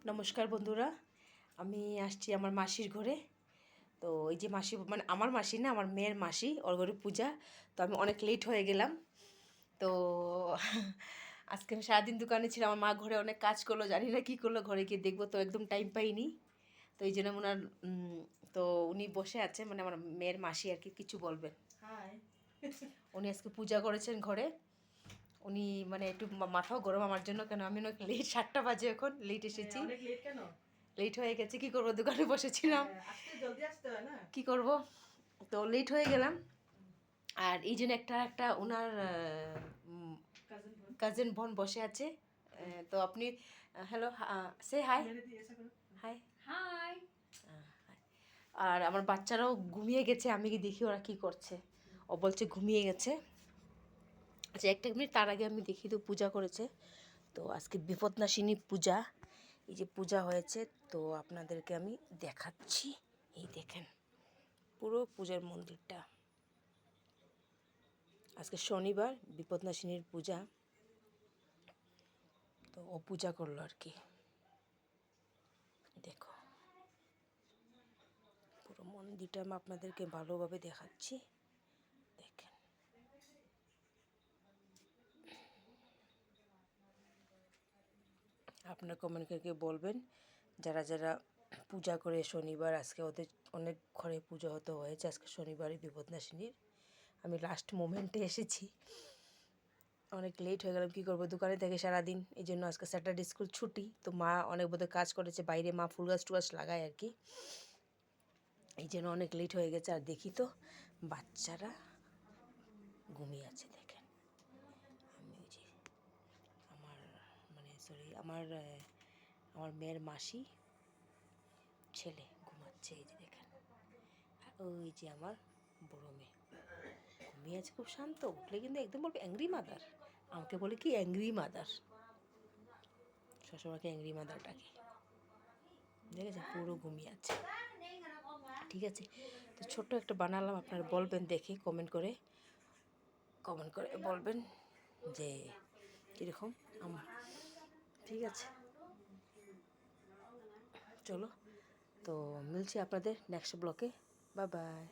নমস্কার বন্ধুরা, আমি আসছি আমার মাসির ঘরে। তো এই যে মাসি মানে আমার মাসি না, আমার মেয়ের মাসি, ওর ঘরে পূজা। তো আমি অনেক লেট হয়ে গেলাম। তো আজকে আমি সারাদিন দোকানে ছিলাম, আমার মা ঘরে অনেক কাজ করলো, জানি না কী করলো, ঘরে গিয়ে দেখবো তো একদম টাইম পাইনি। তো এই জন্য ওনার তো উনি বসে আছে, মানে আমার মেয়ের মাসি আর কি, কিছু বলবেন। উনি আজকে পূজা করেছেন ঘরে। উনি মানে একটু মাথাও গরম আমার জন্য, কেন আমি অনেক লেট, 7টা বাজে এখন, লেট এসেছি। লেট হয়ে গেছে, কি করবো, দোকানে বসেছিলাম, কি করব, তো লেট হয়ে গেলাম। আর এই জন্য একটা ওনার কাজিন বোন বসে আছে। তো আপনি হ্যালো, সে হাই। Hi hi. আর আমার বাচ্চারাও ঘুমিয়ে গেছে, আমি কি দেখি ওরা কি করছে। ও বলছে ঘুমিয়ে গেছে। আচ্ছা, একটা মিনিট, তার আগে আমি দেখি তো পূজা করেছে। তো আজকে বিপদনাশিনী পূজা, এই যে পূজা হয়েছে, তো আপনাদেরকে আমি দেখাচ্ছি। এই দেখেন পুরো পূজার মন্দিরটা। আজকে শনিবার, বিপদনাশিনীর পূজা। তো ও পূজা করলো আর কি। দেখো পুরো মন্দিরটা আমি আপনাদেরকে ভালোভাবে দেখাচ্ছি, দেখেন। আপনার কমেন্ট করে বলবেন যারা যারা পূজা করে শনিবার, আজকে ওদের অনেক ঘরে পুজো হতে হয়েছে আজকে শনিবারই বিপদনাশিনীর। আমি লাস্ট মোমেন্টে এসেছি, অনেক লেট হয়ে গেলাম, কী করবো, দোকানে থেকে সারাদিন। এই জন্য আজকে স্যাটারডে স্কুল ছুটি, তো মা অনেক বোধহয় কাজ করেছে বাইরে, মা ফুল গাছ টুগাছ লাগায় আর কি, এই জন্য অনেক লেট হয়ে গেছে। আর দেখি তো বাচ্চারা ঘুমিয়ে আছে, দেখেন। আমি ওই যে আমার আমার মেয়ের মাসি ছেলে ঘুমাচ্ছে, এই যে দেখেন। আর ওই যে আমার বড় মেয়ে ঘুমিয়ে আছে, খুব শান্ত। উঠলে কিন্তু একদম বলবে অ্যাংরি মাদার, আমাকে বলে কি অ্যাংরি মাদার, সবসময়কে অ্যাংরি মাদার ডাকে। দেখেছেন পুরো ঘুমিয়ে আছে। ঠিক আছে, তো ছোট্ট একটা বানালাম, আপনারা বলবেন দেখে, কমেন্ট করে বলবেন যে কীরকম আমার। ঠিক আছে, চলো, তো মিলছি আপনাদের নেক্সট ব্লকে। Bye bye.